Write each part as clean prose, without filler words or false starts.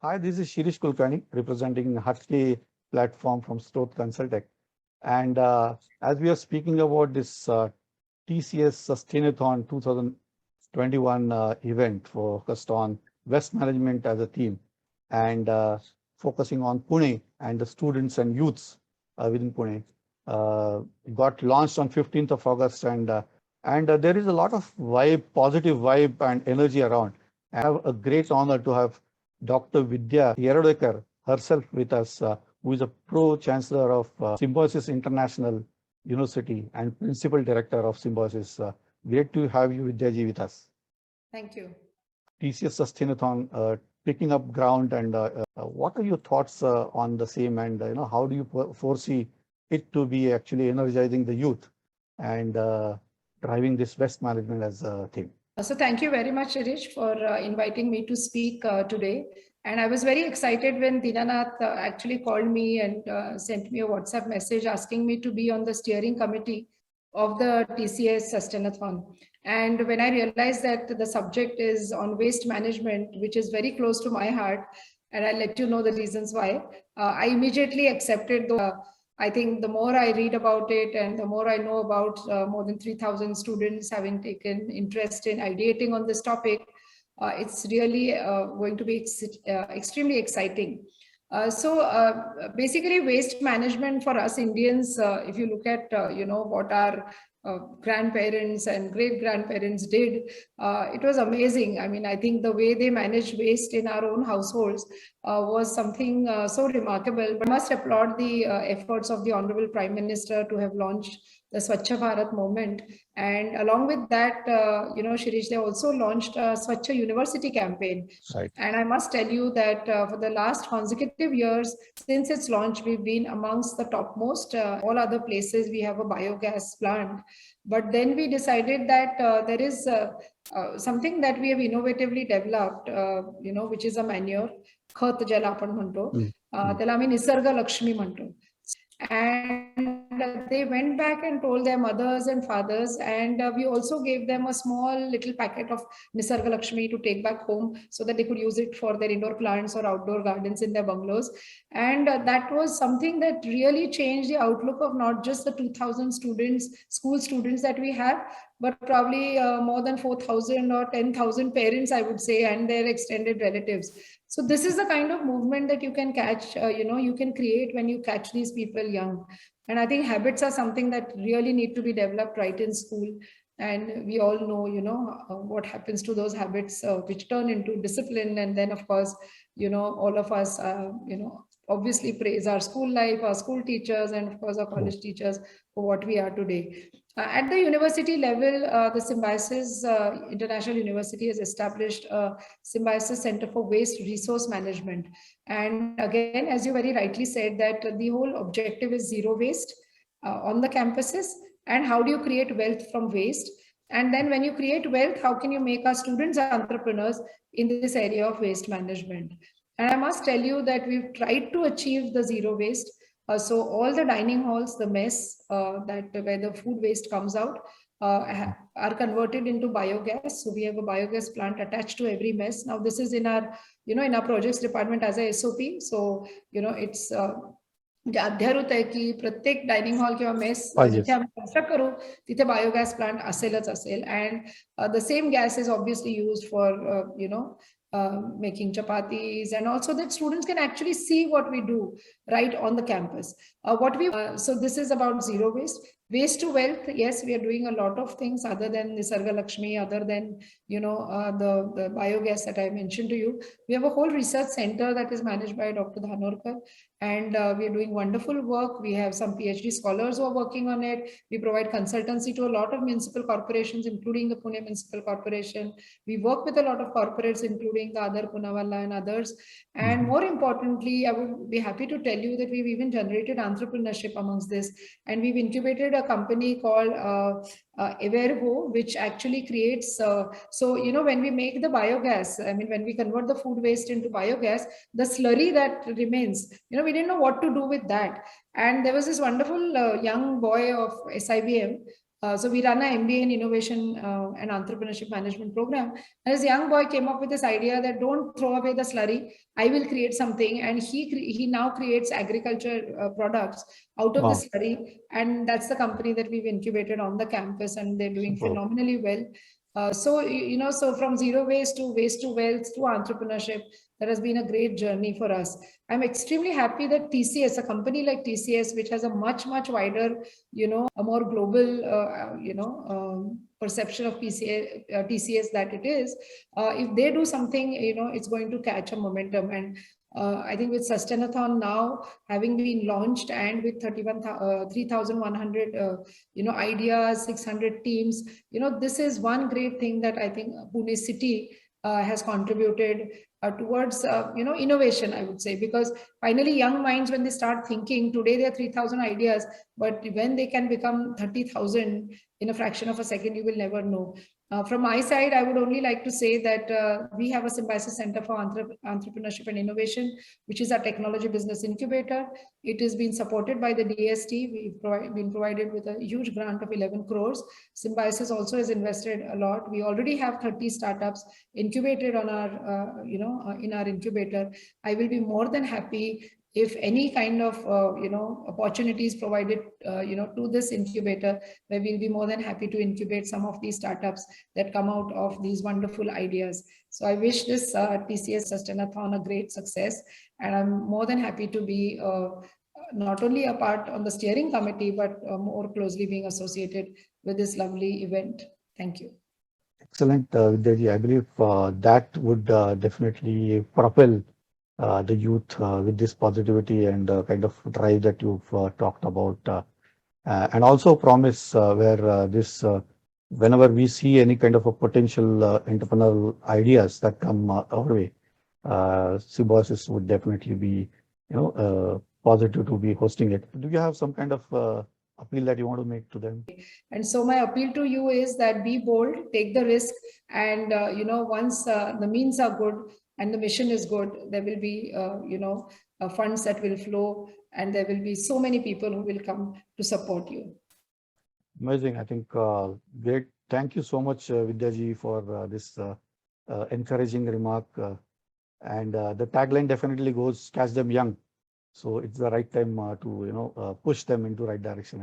Hi, this is Shirish Kulkarni representing Husky platform from Stoth Consultech. And as we are speaking about this TCS Sustainathon 2021 event focused on West Management as a theme and focusing on Pune and the students and youths within Pune. Got launched on 15th of August and there is a lot of vibe, positive vibe and energy around. I have a great honor to have Dr. Vidya Yerodekar herself with us, who is a pro-chancellor of Symbiosis International University and principal director of Symbiosis. Great to have you, Vidyaji, with us. Thank you. TCS Sustainathon, picking up ground, and what are your thoughts on the same, and how do you foresee it to be actually energizing the youth and driving this West Management as a theme? So thank you very much, Shirish, for inviting me to speak today. And I was very excited when Dinanath actually called me and sent me a WhatsApp message asking me to be on the steering committee of the TCS Sustainathon. And when I realized that the subject is on waste management, which is very close to my heart, and I'll let you know the reasons why, I immediately accepted the I think the more I read about it and the more I know about more than 3,000 students having taken interest in ideating on this topic, it's really going to be extremely exciting. Basically, waste management for us Indians, if you look at what our grandparents and great grandparents did, it was amazing. I mean, I think the way they managed waste in our own households was something so remarkable. But I must applaud the efforts of the Honorable Prime Minister to have launched the Swachh Bharat movement. And along with that, Shirish, they also launched a Swachh University campaign. Right. And I must tell you that for the last consecutive years, since its launch, we've been amongst the topmost. All other places, we have a biogas plant. But then we decided that there is something that we have innovatively developed, which is a manure. खत ज्याला आपण म्हणतो त्याला आम्ही निसर्ग लक्ष्मी म्हणतो. And they went back and told their mothers and fathers, and we also gave them a small little packet of Nisarga Lakshmi to take back home so that they could use it for their indoor plants or outdoor gardens in their bungalows. And that was something that really changed the outlook of not just the 2,000 students, school students that we have, but probably more than 4,000 or 10,000 parents, I would say, and their extended relatives. So this is the kind of movement that you can catch, you can create when you catch these people young. And I think habits are something that really need to be developed right in school. And we all know, what happens to those habits, which turn into discipline. And then, of course, all of us, obviously praise our school life, our school teachers, and of course, our college teachers for what we are today. At the university level, the Symbiosis International University has established a Symbiosis Center for Waste Resource Management. And again, as you very rightly said, that the whole objective is zero waste on the campuses. And how do you create wealth from waste? And then when you create wealth, how can you make our students entrepreneurs in this area of waste management? And I must tell you that we've tried to achieve the zero waste. So all the dining halls, the mess where the food waste comes out, are converted into biogas. So we have a biogas plant attached to every mess. Now this is in our, in our projects department as a SOP. So, it's म्हणजे अध्यारूत आहे की प्रत्येक dining hall किंवा mess जिथे आम्ही construct करू तिथे biogas plant असेलच असेल. And the same gas is obviously used for making chapatis, and also that students can actually see what we do right on the campus. So this is about zero waste. Waste to wealth, yes, we are doing a lot of things other than Nisarga Lakshmi, other than, the biogas that I mentioned to you. We have a whole research center that is managed by Dr. Dhanorkar, and we are doing wonderful work. We have some PhD scholars who are working on it. We provide consultancy to a lot of municipal corporations, including the Pune Municipal Corporation. We work with a lot of corporates, including the Adar Poonawalla and others. And more importantly, I would be happy to tell you that we've even generated entrepreneurship amongst this. And we've incubated a company called Evergo, which actually creates, when we make the biogas, I mean, when we convert the food waste into biogas, the slurry that remains, we didn't know what to do with that. And there was this wonderful young boy of SIBM So we run an MBA in innovation and entrepreneurship management program. And this young boy came up with this idea that don't throw away the slurry. I will create something, and he now creates agriculture products out of the Wow. slurry, and that's the company that we've incubated on the campus, and they're doing Superb. phenomenally well. So from zero waste to wealth to entrepreneurship, that has been a great journey for us. I'm extremely happy that TCS, a company like TCS, which has a much wider, a more global, perception of TCS that it is, if they do something, it's going to catch a momentum. And I think with Sustainathon now having been launched, and with 3,100, ideas, 600 teams, this is one great thing that I think Pune city has contributed towards, innovation, I would say, because finally young minds, when they start thinking, today there are 3,000 ideas, but when they can become 30,000 in a fraction of a second, you will never know. From my side, I would only like to say that we have a Symbiosis Center for Entrepreneurship and Innovation, which is our technology business incubator. It is being supported by the DST. We've been provided with a huge grant of 11 crores. Symbiosis also has invested a lot. We already have 30 startups incubated on our, in our incubator. I will be more than happy if any kind of, opportunities provided, to this incubator, where we'll be more than happy to incubate some of these startups that come out of these wonderful ideas. So I wish this TCS Sustainathon a great success, and I'm more than happy to be not only a part on the steering committee, but more closely being associated with this lovely event. Thank you. Excellent, Vidyaji. I believe that would definitely propel the youth with this positivity and kind of drive that you've talked about, and also promise where this, whenever we see any kind of a potential entrepreneurial ideas that come our way, Symbiosis would definitely be, positive to be hosting it. Do you have some kind of appeal that you want to make to them? And so my appeal to you is that be bold, take the risk, and once the means are good and the mission is good, there will be funds that will flow, and there will be so many people who will come to support you. Amazing. I think great. Thank you so much, Vidyaji, for this encouraging remark. And the tagline definitely goes, catch them young. So it's the right time to push them into right direction.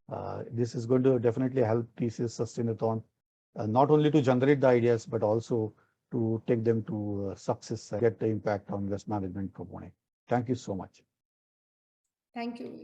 And this is going to definitely help TCS Sustainathon, not only to generate the ideas, but also to take them to success and get the impact on West Management for Pune. Thank you so much. Thank you.